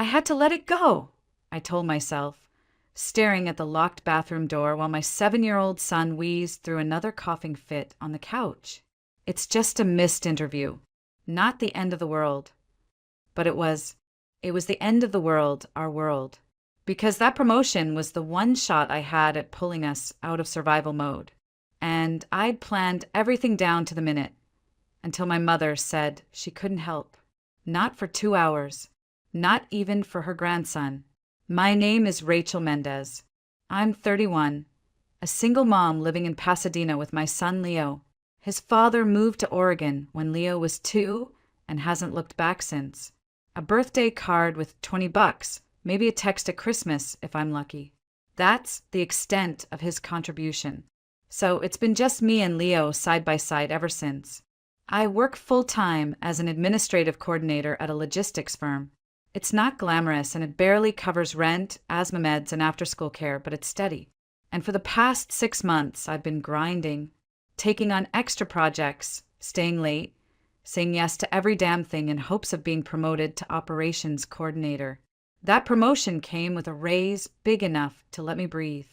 I had to let it go, I told myself, staring at the locked bathroom door while my 7-year-old son wheezed through another coughing fit on the couch. It's just a missed interview, not the end of the world. But it was. It was the end of the world, our world. Because that promotion was the one shot I had at pulling us out of survival mode. And I'd planned everything down to the minute, until my mother said she couldn't help. Not for 2 hours. Not even for her grandson. My name is Rachel Mendez. I'm 31, a single mom living in Pasadena with my son Leo. His father moved to Oregon when Leo was 2 and hasn't looked back since. A birthday card with $20, maybe a text at Christmas if I'm lucky. That's the extent of his contribution. So it's been just me and Leo side by side ever since. I work full-time as an administrative coordinator at a logistics firm. It's not glamorous and it barely covers rent, asthma meds, and after-school care, but it's steady. And for the past 6 months, I've been grinding, taking on extra projects, staying late, saying yes to every damn thing in hopes of being promoted to operations coordinator. That promotion came with a raise big enough to let me breathe.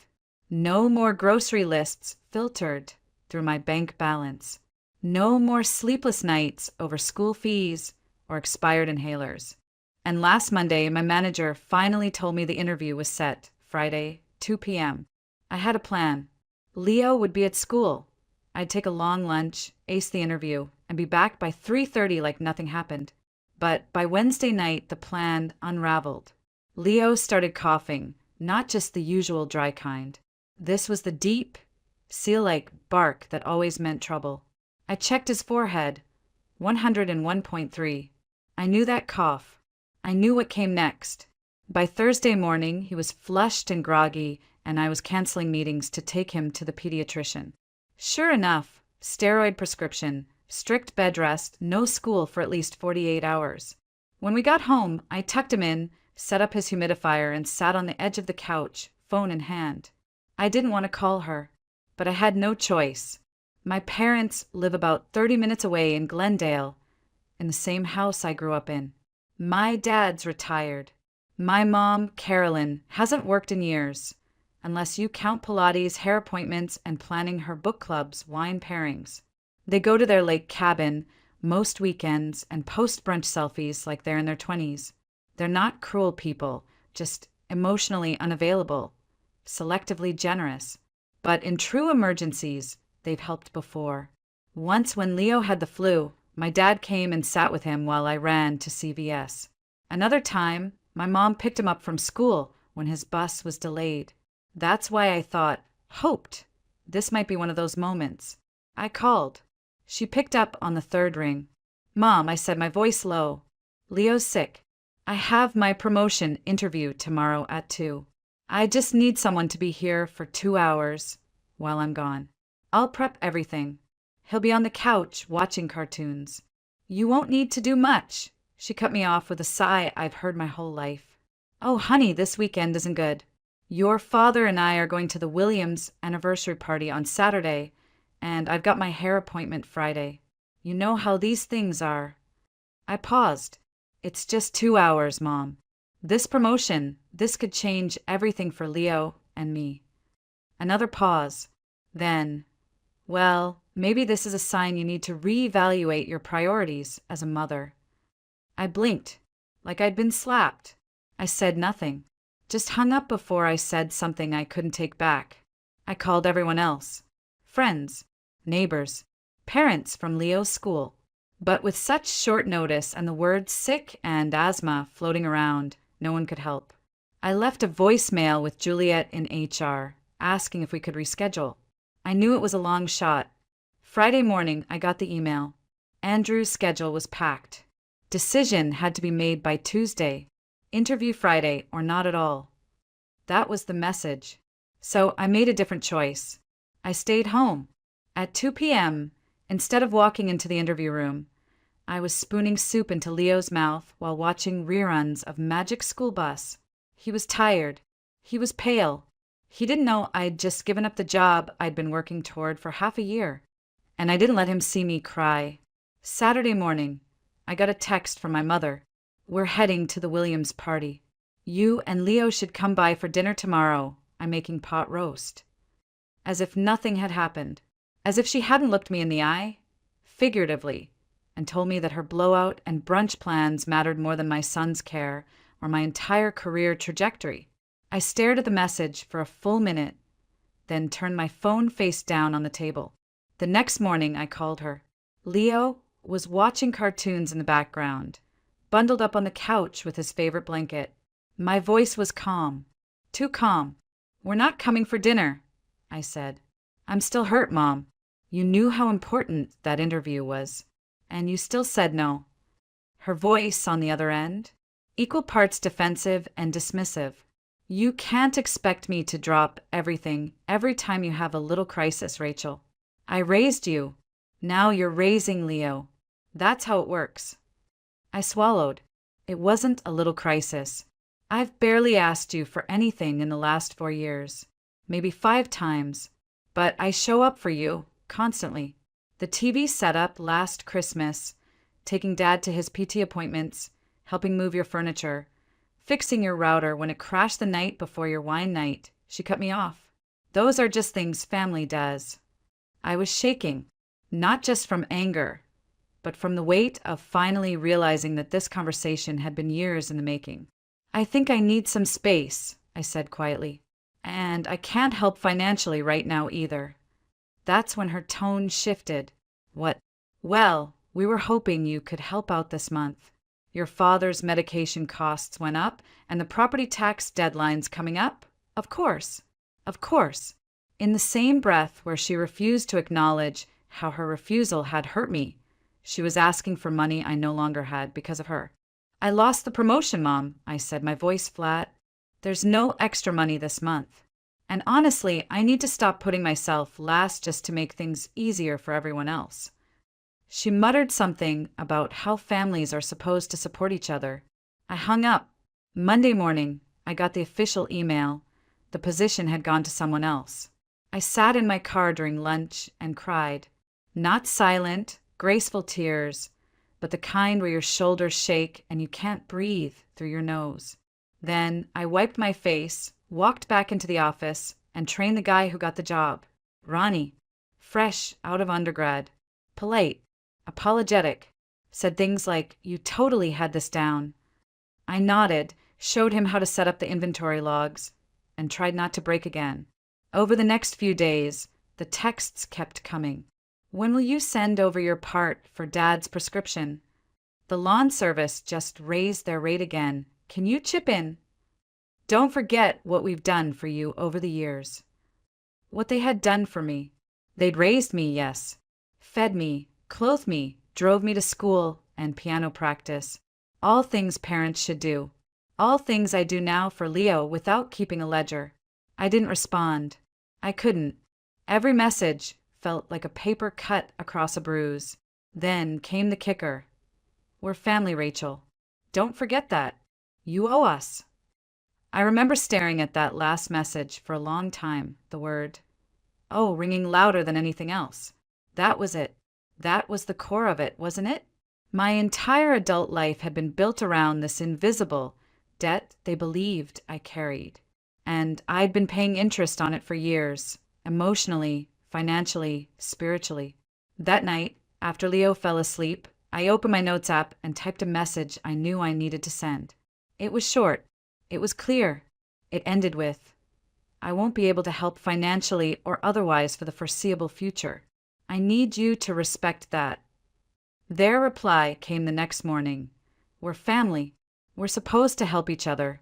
No more grocery lists filtered through my bank balance. No more sleepless nights over school fees or expired inhalers. And last Monday, my manager finally told me the interview was set, Friday, 2 p.m. I had a plan. Leo would be at school. I'd take a long lunch, ace the interview, and be back by 3:30 like nothing happened. But by Wednesday night, the plan unraveled. Leo started coughing, not just the usual dry kind. This was the deep, seal-like bark that always meant trouble. I checked his forehead, 101.3. I knew that cough. I knew what came next. By Thursday morning, he was flushed and groggy, and I was canceling meetings to take him to the pediatrician. Sure enough, steroid prescription, strict bed rest, no school for at least 48 hours. When we got home, I tucked him in, set up his humidifier, and sat on the edge of the couch, phone in hand. I didn't want to call her, but I had no choice. My parents live about 30 minutes away in Glendale, in the same house I grew up in. My dad's retired. My mom, Carolyn, hasn't worked in years, unless you count Pilates, hair appointments, and planning her book club's wine pairings. They go to their lake cabin most weekends and post brunch selfies like they're in their 20s. They're not cruel people, just emotionally unavailable, selectively generous. But in true emergencies, they've helped before. Once when Leo had the flu, my dad came and sat with him while I ran to CVS. Another time, my mom picked him up from school when his bus was delayed. That's why I hoped, this might be one of those moments. I called. She picked up on the 3rd ring. "Mom," I said, my voice low. "Leo's sick. I have my promotion interview tomorrow at 2. I just need someone to be here for 2 hours while I'm gone. I'll prep everything. He'll be on the couch watching cartoons. You won't need to do much." She cut me off with a sigh I've heard my whole life. "Oh, honey, this weekend isn't good. Your father and I are going to the Williams anniversary party on Saturday, and I've got my hair appointment Friday. You know how these things are." I paused. "It's just 2 hours, Mom. This promotion, this could change everything for Leo and me." Another pause. Then, "Well, maybe this is a sign you need to reevaluate your priorities as a mother." I blinked, like I'd been slapped. I said nothing, just hung up before I said something I couldn't take back. I called everyone else. Friends, neighbors, parents from Leo's school. But with such short notice and the words sick and asthma floating around, no one could help. I left a voicemail with Juliet in HR, asking if we could reschedule. I knew it was a long shot. Friday morning, I got the email. Andrew's schedule was packed. Decision had to be made by Tuesday. Interview Friday or not at all. That was the message. So I made a different choice. I stayed home. At 2 p.m., instead of walking into the interview room, I was spooning soup into Leo's mouth while watching reruns of Magic School Bus. He was tired. He was pale. He didn't know I'd just given up the job I'd been working toward for half a year. And I didn't let him see me cry. Saturday morning, I got a text from my mother. We're heading to the Williams party. You and Leo should come by for dinner tomorrow. I'm making pot roast." As if nothing had happened. As if she hadn't looked me in the eye, figuratively, and told me that her blowout and brunch plans mattered more than my son's care or my entire career trajectory. I stared at the message for a full minute, then turned my phone face down on the table. The next morning, I called her. Leo was watching cartoons in the background, bundled up on the couch with his favorite blanket. My voice was calm. Too calm. "We're not coming for dinner," I said. "I'm still hurt, Mom. You knew how important that interview was, and you still said no." Her voice on the other end, equal parts defensive and dismissive. "You can't expect me to drop everything every time you have a little crisis, Rachel. I raised you. Now you're raising Leo. That's how it works." I swallowed. It wasn't a little crisis. I've barely asked you for anything in the last 4 years, maybe 5 times, but I show up for you constantly. The TV setup last Christmas, taking Dad to his PT appointments, helping move your furniture, fixing your router when it crashed the night before your wine night. She cut me off. Those are just things family does. I was shaking, not just from anger, but from the weight of finally realizing that this conversation had been years in the making. "I think I need some space," I said quietly. "And I can't help financially right now either." That's when her tone shifted. "What?" "Well, we were hoping you could help out this month. Your father's medication costs went up, and the property tax deadline's coming up. Of course. Of course." In the same breath where she refused to acknowledge how her refusal had hurt me, she was asking for money I no longer had because of her. "I lost the promotion, Mom," I said, my voice flat. "There's no extra money this month. And honestly, I need to stop putting myself last just to make things easier for everyone else." She muttered something about how families are supposed to support each other. I hung up. Monday morning, I got the official email. The position had gone to someone else. I sat in my car during lunch and cried. Not silent, graceful tears, but the kind where your shoulders shake and you can't breathe through your nose. Then I wiped my face, walked back into the office, and trained the guy who got the job. Ronnie, fresh out of undergrad, polite, apologetic, said things like, "You totally had this down." I nodded, showed him how to set up the inventory logs, and tried not to break again. Over the next few days, the texts kept coming. "When will you send over your part for Dad's prescription? The lawn service just raised their rate again. Can you chip in? Don't forget what we've done for you over the years." What they had done for me. They'd raised me, yes. Fed me, clothed me, drove me to school and piano practice. All things parents should do. All things I do now for Leo without keeping a ledger. I didn't respond. I couldn't. Every message felt like a paper cut across a bruise. Then came the kicker. "We're family, Rachel. Don't forget that. You owe us." I remember staring at that last message for a long time, the word "oh" ringing louder than anything else. That was it. That was the core of it, wasn't it? My entire adult life had been built around this invisible debt they believed I carried. And I'd been paying interest on it for years, emotionally, financially, spiritually. That night, after Leo fell asleep, I opened my notes app and typed a message I knew I needed to send. It was short. It was clear. It ended with, "I won't be able to help financially or otherwise for the foreseeable future. I need you to respect that." Their reply came the next morning. "We're family. We're supposed to help each other."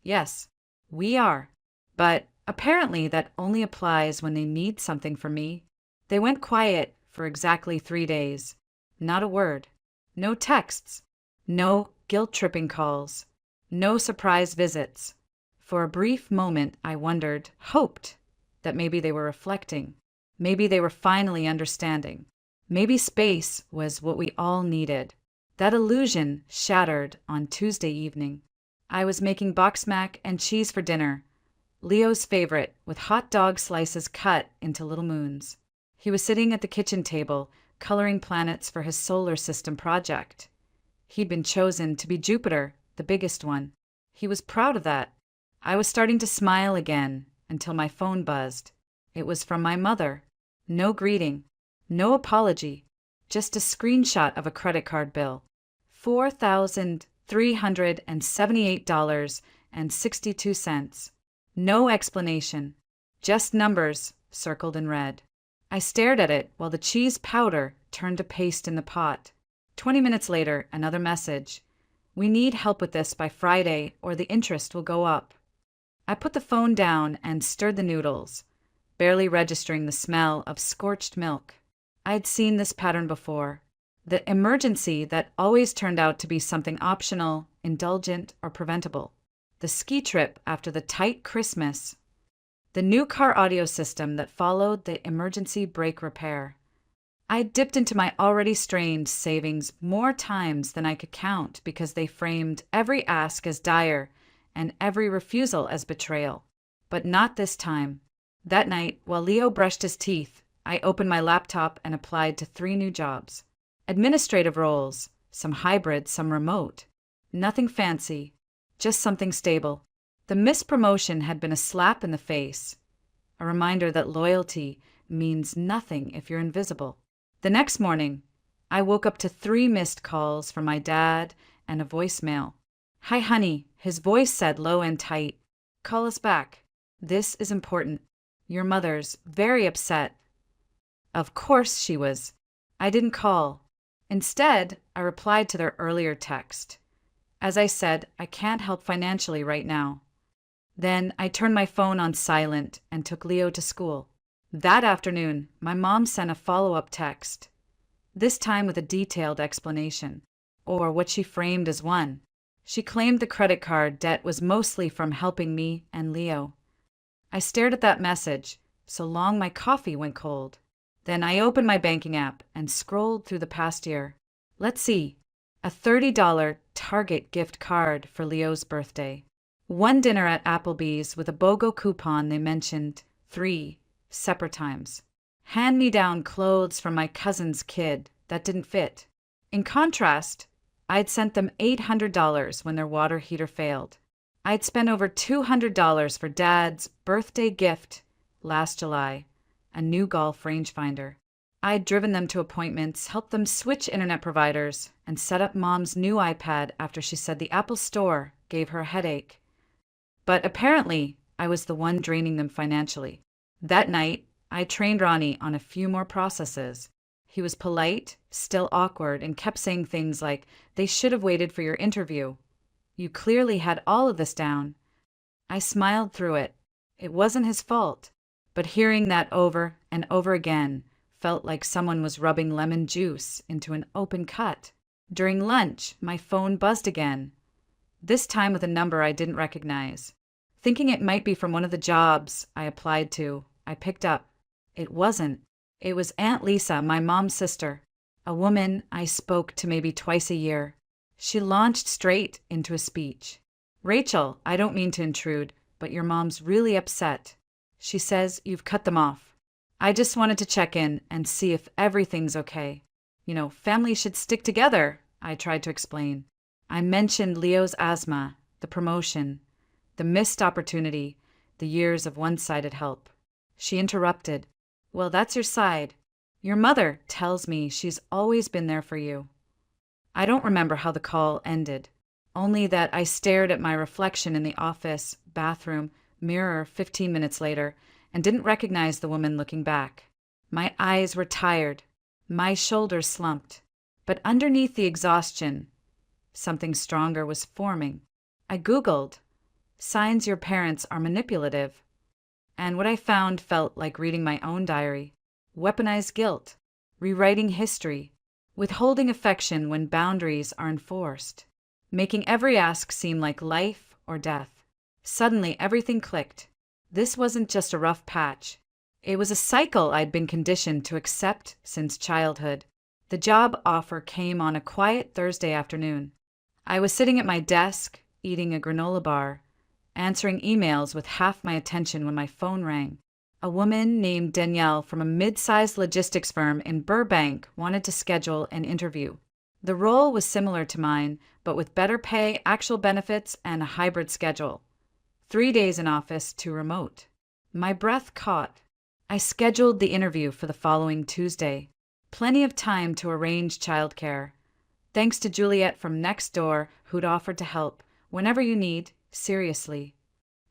Yes, we are. But apparently that only applies when they need something from me. They went quiet for exactly 3 days. Not a word. No texts. No guilt-tripping calls. No surprise visits. For a brief moment, I wondered, hoped, that maybe they were reflecting. Maybe they were finally understanding. Maybe space was what we all needed. That illusion shattered on Tuesday evening. I was making box mac and cheese for dinner, Leo's favorite, with hot dog slices cut into little moons. He was sitting at the kitchen table, coloring planets for his solar system project. He'd been chosen to be Jupiter, the biggest one. He was proud of that. I was starting to smile again until my phone buzzed. It was from my mother. No greeting, no apology, just a screenshot of a credit card bill. $4,378.62. No explanation, just numbers circled in red. I stared at it while the cheese powder turned to paste in the pot. 20 minutes later, another message. We need help with this by Friday or the interest will go up. I put the phone down and stirred the noodles, barely registering the smell of scorched milk. I'd seen this pattern before. The emergency that always turned out to be something optional, indulgent, or preventable. The ski trip after the tight Christmas. The new car audio system that followed the emergency brake repair. I dipped into my already strained savings more times than I could count because they framed every ask as dire and every refusal as betrayal. But not this time. That night, while Leo brushed his teeth, I opened my laptop and applied to 3 new jobs. Administrative roles, some hybrid, some remote. Nothing fancy, just something stable. The missed promotion had been a slap in the face, a reminder that loyalty means nothing if you're invisible. The next morning, I woke up to 3 missed calls from my dad and a voicemail. "Hi, honey," his voice said low and tight. "Call us back. This is important. Your mother's very upset." Of course she was. I didn't call. Instead, I replied to their earlier text. As I said, I can't help financially right now. Then I turned my phone on silent and took Leo to school. That afternoon, my mom sent a follow-up text, this time with a detailed explanation, or what she framed as one. She claimed the credit card debt was mostly from helping me and Leo. I stared at that message, so long my coffee went cold. Then I opened my banking app and scrolled through the past year. Let's see. A $30 Target gift card for Leo's birthday. 1 dinner at Applebee's with a BOGO coupon they mentioned 3 separate times. Hand-me-down clothes from my cousin's kid that didn't fit. In contrast, I'd sent them $800 when their water heater failed. I'd spent over $200 for Dad's birthday gift last July, a new golf rangefinder. I'd driven them to appointments, helped them switch internet providers, and set up Mom's new iPad after she said the Apple Store gave her a headache. But apparently, I was the one draining them financially. That night, I trained Ronnie on a few more processes. He was polite, still awkward, and kept saying things like, "They should have waited for your interview. You clearly had all of this down." I smiled through it. It wasn't his fault. But hearing that over and over again felt like someone was rubbing lemon juice into an open cut. During lunch, my phone buzzed again, this time with a number I didn't recognize. Thinking it might be from one of the jobs I applied to, I picked up. It wasn't. It was Aunt Lisa, my mom's sister, a woman I spoke to maybe twice a year. She launched straight into a speech. "Rachel, I don't mean to intrude, but your mom's really upset. She says you've cut them off. I just wanted to check in and see if everything's okay. You know, families should stick together," I tried to explain. I mentioned Leo's asthma, the promotion, the missed opportunity, the years of one-sided help. She interrupted. "Well, that's your side. Your mother tells me she's always been there for you." I don't remember how the call ended, only that I stared at my reflection in the office bathroom mirror 15 minutes later and didn't recognize the woman looking back. My eyes were tired, my shoulders slumped, but underneath the exhaustion, something stronger was forming. I Googled, "signs your parents are manipulative," and what I found felt like reading my own diary. Weaponized guilt, rewriting history, withholding affection when boundaries are enforced, making every ask seem like life or death. Suddenly, everything clicked. This wasn't just a rough patch. It was a cycle I'd been conditioned to accept since childhood. The job offer came on a quiet Thursday afternoon. I was sitting at my desk, eating a granola bar, answering emails with half my attention when my phone rang. A woman named Danielle from a mid-sized logistics firm in Burbank wanted to schedule an interview. The role was similar to mine, but with better pay, actual benefits, and a hybrid schedule. 3 days in office, 2 remote. My breath caught. I scheduled the interview for the following Tuesday. Plenty of time to arrange childcare. Thanks to Juliet from next door, who'd offered to help. Whenever you need, seriously.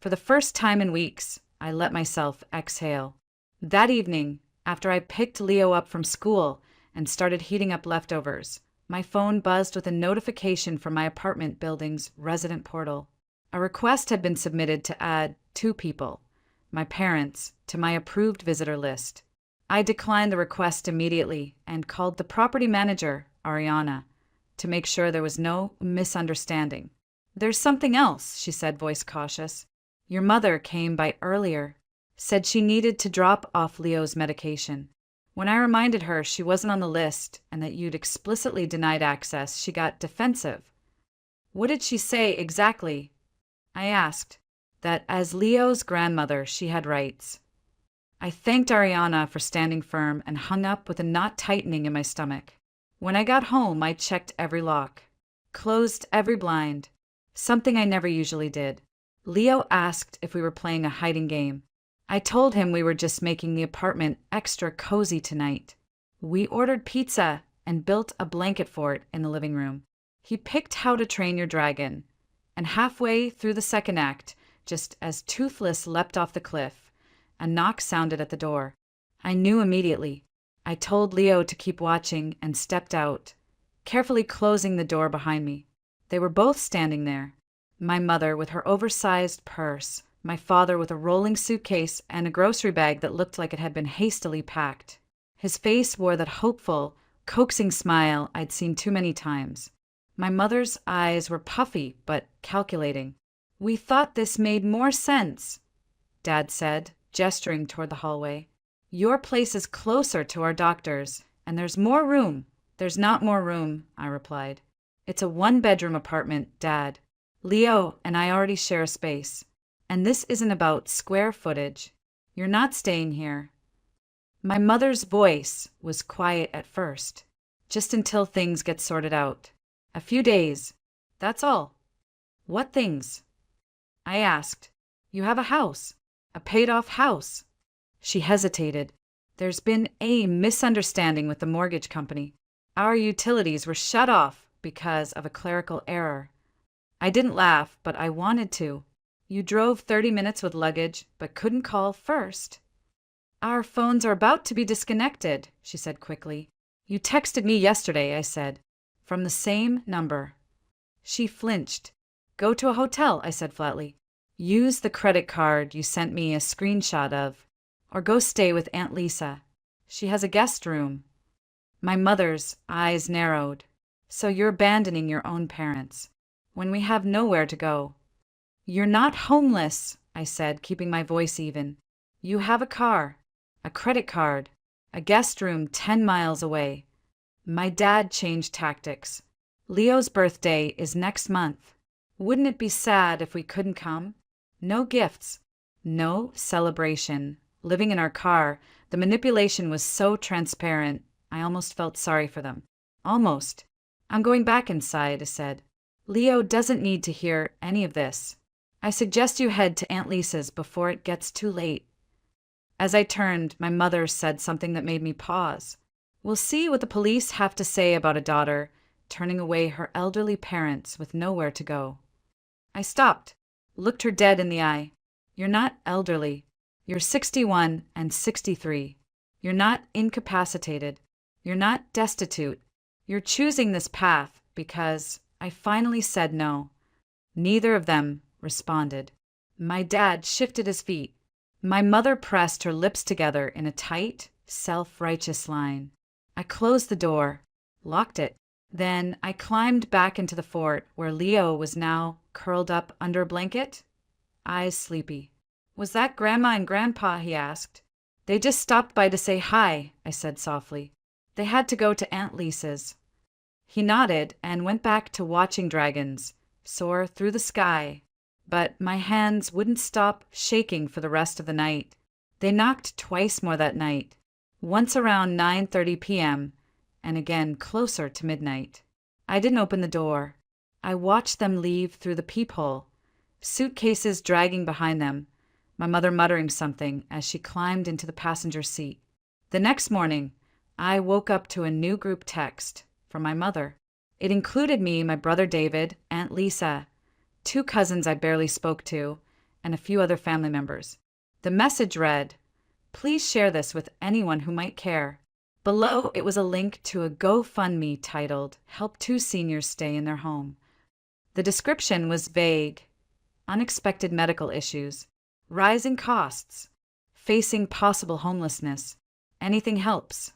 For the first time in weeks, I let myself exhale. That evening, after I picked Leo up from school and started heating up leftovers, my phone buzzed with a notification from my apartment building's resident portal. A request had been submitted to add 2 people, my parents, to my approved visitor list. I declined the request immediately and called the property manager, Ariana, to make sure there was no misunderstanding. "There's something else," she said, voice cautious. "Your mother came by earlier. Said she needed to drop off Leo's medication. When I reminded her she wasn't on the list and that you'd explicitly denied access, she got defensive." "What did she say exactly?" I asked. That as Leo's grandmother, she had rights. I thanked Ariana for standing firm and hung up with a knot tightening in my stomach. When I got home, I checked every lock, closed every blind, something I never usually did. Leo asked if we were playing a hiding game. I told him we were just making the apartment extra cozy tonight. We ordered pizza and built a blanket fort in the living room. He picked How to Train Your Dragon, and halfway through the second act, just as Toothless leapt off the cliff, a knock sounded at the door. I knew immediately. I told Leo to keep watching and stepped out, carefully closing the door behind me. They were both standing there. My mother with her oversized purse, my father with a rolling suitcase and a grocery bag that looked like it had been hastily packed. His face wore that hopeful, coaxing smile I'd seen too many times. My mother's eyes were puffy but calculating. "We thought this made more sense," Dad said, gesturing toward the hallway. "Your place is closer to our doctor's, and there's more room." "There's not more room," I replied. "It's a 1-bedroom apartment, Dad. Leo and I already share a space. And this isn't about square footage. You're not staying here." My mother's voice was quiet at first, just until things get sorted out. "A few days. That's all." "What things?" I asked. "You have a house. A paid-off house." She hesitated. "There's been a misunderstanding with the mortgage company. Our utilities were shut off because of a clerical error." I didn't laugh, but I wanted to. "You drove 30 minutes with luggage, but couldn't call first." "Our phones are about to be disconnected," she said quickly. "You texted me yesterday," I said. "From the same number." She flinched. "Go to a hotel," I said flatly. "Use the credit card you sent me a screenshot of. Or go stay with Aunt Lisa. She has a guest room." My mother's eyes narrowed. "So you're abandoning your own parents, when we have nowhere to go." "You're not homeless," I said, keeping my voice even. "You have a car, a credit card, a guest room 10 miles away." My dad changed tactics. "Leo's birthday is next month. Wouldn't it be sad if we couldn't come? No gifts, no celebration. Living in our car, the manipulation was so transparent, I almost felt sorry for them. Almost. "I'm going back inside," I said. "Leo doesn't need to hear any of this. I suggest you head to Aunt Lisa's before it gets too late." As I turned, my mother said something that made me pause. "We'll see what the police have to say about a daughter turning away her elderly parents with nowhere to go." I stopped, looked her dead in the eye. "You're not elderly. You're 61 and 63. You're not incapacitated. You're not destitute. You're choosing this path because..." I finally said no. Neither of them responded. My dad shifted his feet. My mother pressed her lips together in a tight, self-righteous line. I closed the door, locked it. Then I climbed back into the fort where Leo was now curled up under a blanket, eyes sleepy. "Was that Grandma and Grandpa?" he asked. "They just stopped by to say hi," I said softly. "They had to go to Aunt Lisa's." He nodded and went back to watching dragons soar through the sky, but my hands wouldn't stop shaking for the rest of the night. They knocked twice more that night, once around 9:30 p.m. and again closer to midnight. I didn't open the door. I watched them leave through the peephole, suitcases dragging behind them, my mother muttering something as she climbed into the passenger seat. The next morning, I woke up to a new group text from my mother. It included me, my brother David, Aunt Lisa, two cousins I barely spoke to, and a few other family members. The message read, "Please share this with anyone who might care." Below, it was a link to a GoFundMe titled, "Help Two Seniors Stay in Their Home." The description was vague: unexpected medical issues, rising costs, facing possible homelessness. Anything helps.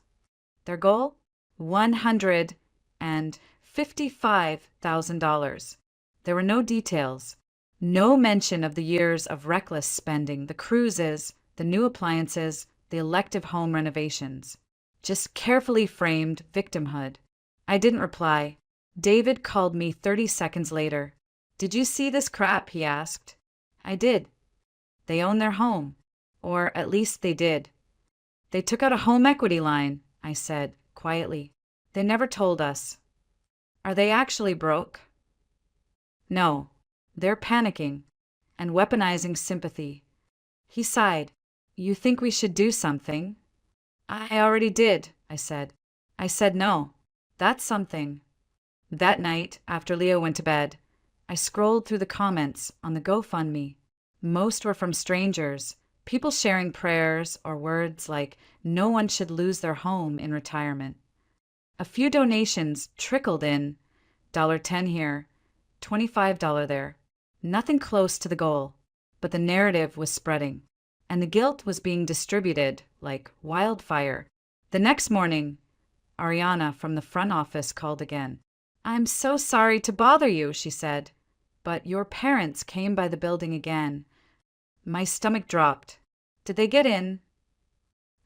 Their goal? $155,000. There were no details. No mention of the years of reckless spending, the cruises, the new appliances, the elective home renovations. Just carefully framed victimhood. I didn't reply. David called me 30 seconds later. "Did you see this crap?" he asked. I did. They own their home. Or at least they did. "They took out a home equity line," I said, quietly. "They never told us." "Are they actually broke?" "No. They're panicking and weaponizing sympathy." He sighed. "You think we should do something?" "I already did," I said. "I said no. That's something." That night, after Leo went to bed, I scrolled through the comments on the GoFundMe. Most were from strangers, people sharing prayers or words like, "No one should lose their home in retirement." A few donations trickled in, $10 here, $25 there. Nothing close to the goal, but the narrative was spreading, and the guilt was being distributed like wildfire. The next morning, Ariana from the front office called again. "I'm so sorry to bother you," she said, "but your parents came by the building again." My stomach dropped. "Did they get in?"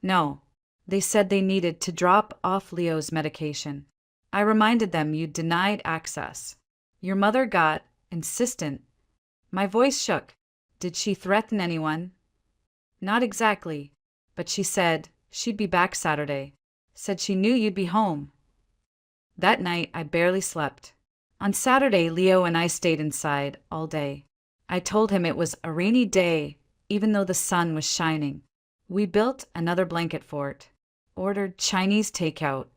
"No. They said they needed to drop off Leo's medication. I reminded them you denied access. Your mother got insistent." My voice shook. "Did she threaten anyone?" "Not exactly, but she said she'd be back Saturday. Said she knew you'd be home." That night, I barely slept. On Saturday, Leo and I stayed inside all day. I told him it was a rainy day, even though the sun was shining. We built another blanket fort, ordered Chinese takeout.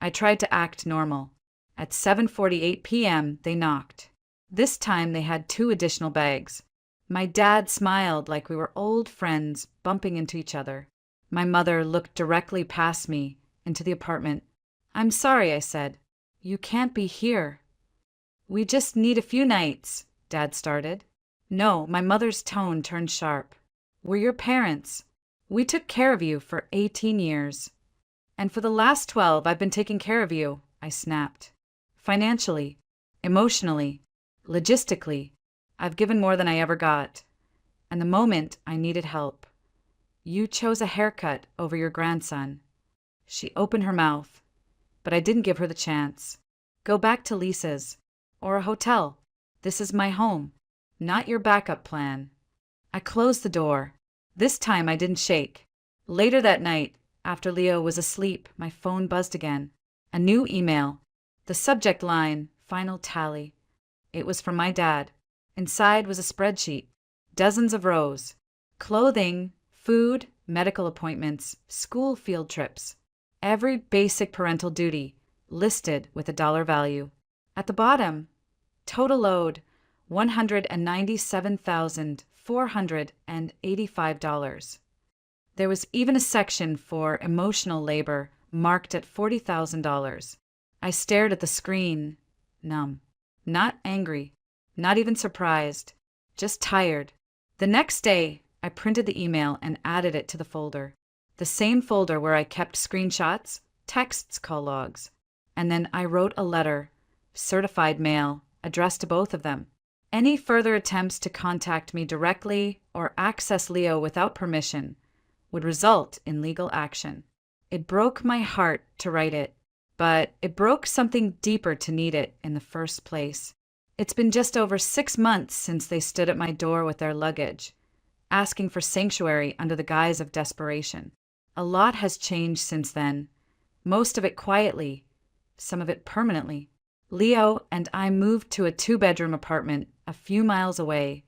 I tried to act normal. At 7:48 p.m., they knocked. This time, they had 2 additional bags. My dad smiled like we were old friends bumping into each other. My mother looked directly past me into the apartment. "I'm sorry," I said. "You can't be here." "We just need a few nights," Dad started. "No," my mother's tone turned sharp. "We're your parents. We took care of you for 18 years. And for the last 12, I've been taking care of you," I snapped. "Financially, emotionally, logistically, I've given more than I ever got. And the moment I needed help, you chose a haircut over your grandson." She opened her mouth, but I didn't give her the chance. "Go back to Lisa's, or a hotel. This is my home, not your backup plan." I closed the door. This time I didn't shake. Later that night, after Leo was asleep, my phone buzzed again. A new email. The subject line, "Final tally." It was from my dad. Inside was a spreadsheet. Dozens of rows. Clothing, food, medical appointments, school field trips. Every basic parental duty listed with a dollar value. At the bottom, total load, $197,485. There was even a section for emotional labor marked at $40,000. I stared at the screen, numb. Not angry, not even surprised, just tired. The next day, I printed the email and added it to the folder. The same folder where I kept screenshots, texts, call logs. And then I wrote a letter, certified mail, addressed to both of them. Any further attempts to contact me directly or access Leo without permission would result in legal action. It broke my heart to write it, but it broke something deeper to need it in the first place. It's been just over 6 months since they stood at my door with their luggage, asking for sanctuary under the guise of desperation. A lot has changed since then, most of it quietly, some of it permanently. Leo and I moved to a 2-bedroom apartment a few miles away,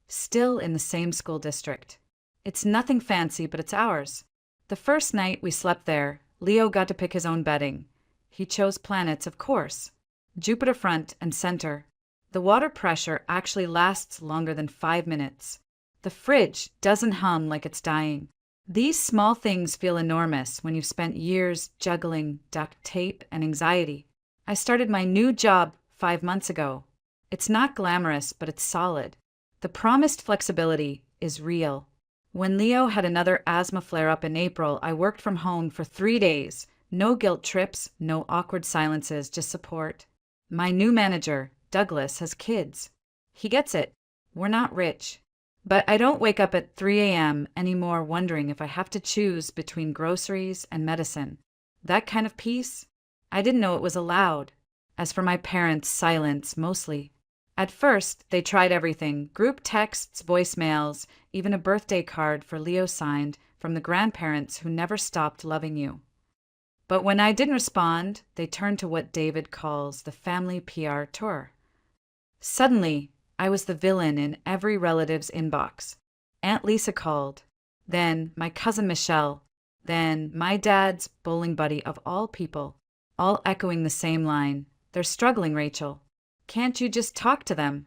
still in the same school district. It's nothing fancy, but it's ours. The first night we slept there, Leo got to pick his own bedding. He chose planets, of course. Jupiter front and center. The water pressure actually lasts longer than 5 minutes. The fridge doesn't hum like it's dying. These small things feel enormous when you've spent years juggling duct tape and anxiety. I started my new job 5 months ago. It's not glamorous, but it's solid. The promised flexibility is real. When Leo had another asthma flare-up in April, I worked from home for 3 days. No guilt trips, no awkward silences, just support. My new manager, Douglas, has kids. He gets it. We're not rich. But I don't wake up at 3 a.m. anymore wondering if I have to choose between groceries and medicine. That kind of peace? I didn't know it was allowed. As for my parents, silence, mostly. At first, they tried everything: group texts, voicemails, even a birthday card for Leo signed from the grandparents who never stopped loving you. But when I didn't respond, they turned to what David calls the family PR tour. Suddenly, I was the villain in every relative's inbox. Aunt Lisa called, then my cousin Michelle, then my dad's bowling buddy of all people, all echoing the same line. They're struggling, Rachel. Can't you just talk to them?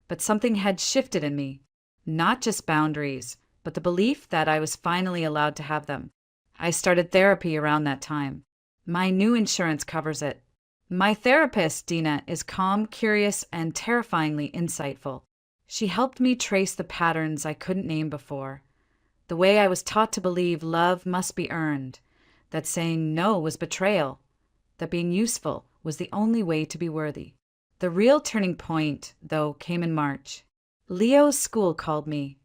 But something had shifted in me. Not just boundaries, but the belief that I was finally allowed to have them. I started therapy around that time. My new insurance covers it. My therapist, Dina, is calm, curious, and terrifyingly insightful. She helped me trace the patterns I couldn't name before. The way I was taught to believe love must be earned, that saying no was betrayal, that being useful was the only way to be worthy. The real turning point, though, came in March. Leo's school called me.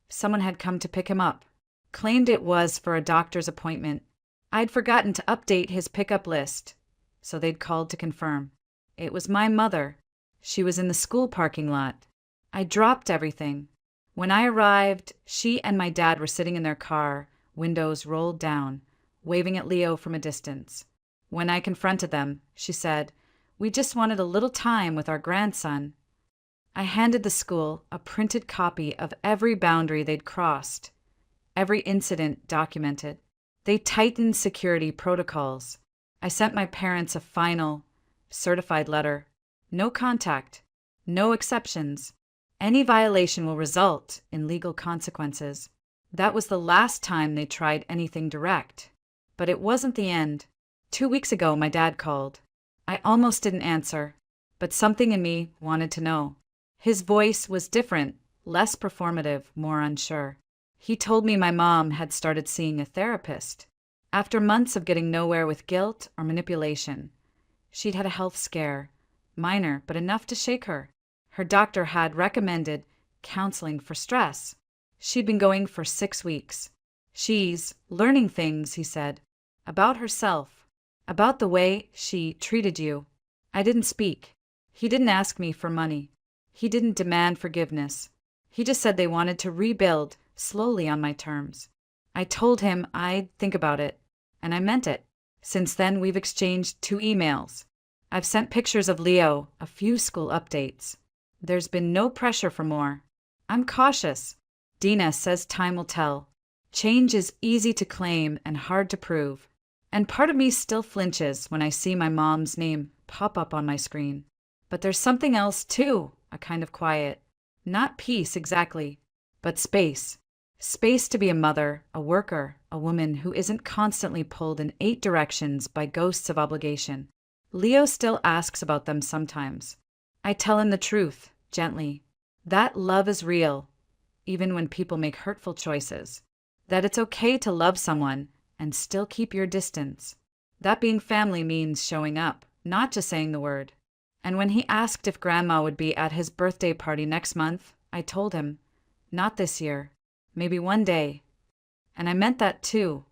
Someone had come to pick him up, claimed it was for a doctor's appointment. I'd forgotten to update his pickup list, so they'd called to confirm. It was my mother. She was in the school parking lot. I dropped everything. When I arrived, she and my dad were sitting in their car, windows rolled down, waving at Leo from a distance. When I confronted them, she said, "We just wanted a little time with our grandson." I handed the school a printed copy of every boundary they'd crossed, every incident documented. They tightened security protocols. I sent my parents a final, certified letter. No contact, no exceptions. Any violation will result in legal consequences. That was the last time they tried anything direct. But it wasn't the end. 2 weeks ago, my dad called. I almost didn't answer, but something in me wanted to know. His voice was different, less performative, more unsure. He told me my mom had started seeing a therapist. After months of getting nowhere with guilt or manipulation, she'd had a health scare, minor but enough to shake her. Her doctor had recommended counseling for stress. She'd been going for 6 weeks. She's learning things, he said, about herself, about the way she treated you. I didn't speak. He didn't ask me for money. He didn't demand forgiveness. He just said they wanted to rebuild slowly on my terms. I told him I'd think about it, and I meant it. Since then, we've exchanged 2 emails. I've sent pictures of Leo, a few school updates. There's been no pressure for more. I'm cautious. Dina says time will tell. Change is easy to claim and hard to prove. And part of me still flinches when I see my mom's name pop up on my screen. But there's something else too, a kind of quiet. Not peace exactly, but space. Space to be a mother, a worker, a woman who isn't constantly pulled in 8 directions by ghosts of obligation. Leo still asks about them sometimes. I tell him the truth, gently. That love is real, even when people make hurtful choices. That it's okay to love someone and still keep your distance. That being family means showing up, not just saying the word. And when he asked if Grandma would be at his birthday party next month, I told him, not this year, maybe one day. And I meant that too.